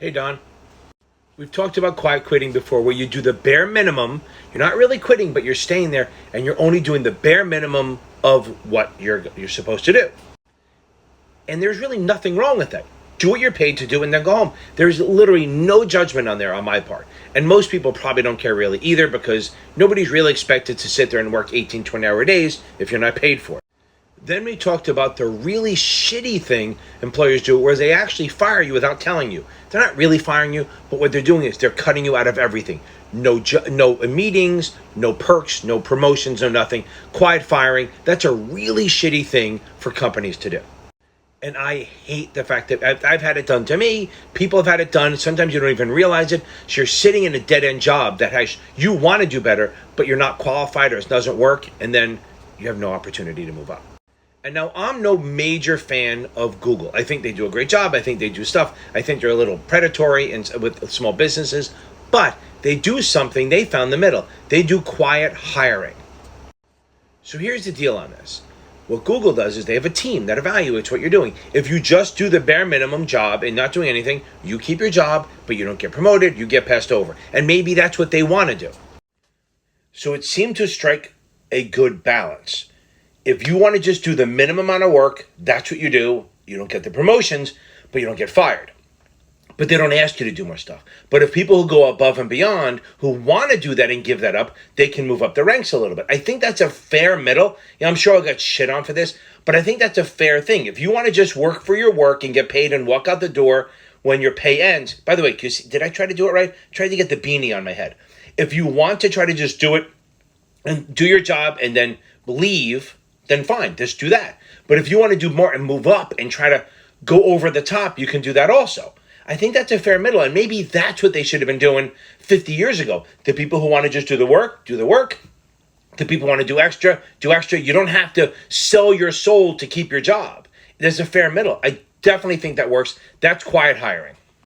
Hey, Don. We've talked about quiet quitting before, where you do the bare minimum. You're not really quitting, but you're staying there, and you're only doing the bare minimum of what you're supposed to do. And there's really nothing wrong with that. Do what you're paid to do and then go home. There's literally no judgment on there on my part. And most people probably don't care really either, because nobody's really expected to sit there and work 18, 20-hour days if you're not paid for it. Then we talked about the really shitty thing employers do, where they actually fire you without telling you. They're not really firing you, but what they're doing is they're cutting you out of everything. No meetings, no perks, no promotions, no nothing. Quiet firing. That's a really shitty thing for companies to do. And I hate the fact that I've had it done to me. People have had it done. Sometimes you don't even realize it. So you're sitting in a dead-end job that has, you want to do better, but you're not qualified or it doesn't work, and then you have no opportunity to move up. And now, I'm no major fan of Google. I think they do a great job. I think they do stuff. I think they're a little predatory with small businesses. But they do something. They found the middle. They do quiet hiring. So here's the deal on this. What Google does is they have a team that evaluates what you're doing. If you just do the bare minimum job and not doing anything, you keep your job, but you don't get promoted. You get passed over. And maybe that's what they want to do. So it seemed to strike a good balance. If you want to just do the minimum amount of work, that's what you do. You don't get the promotions, but you don't get fired. But they don't ask you to do more stuff. But if people who go above and beyond, who want to do that and give that up, they can move up the ranks a little bit. I think that's a fair middle. Yeah, I'm sure I'll get shit on for this, but I think that's a fair thing. If you want to just work for your work and get paid and walk out the door when your pay ends. By the way, did I try to do it right? I tried to get the beanie on my head. If you want to try to just do it and do your job and then leave, then fine, just do that. But if you want to do more and move up and try to go over the top, you can do that also. I think that's a fair middle, and maybe that's what they should have been doing 50 years ago. The people who want to just do the work, do the work. The people who want to do extra, do extra. You don't have to sell your soul to keep your job. There's a fair middle. I definitely think that works. That's quiet hiring.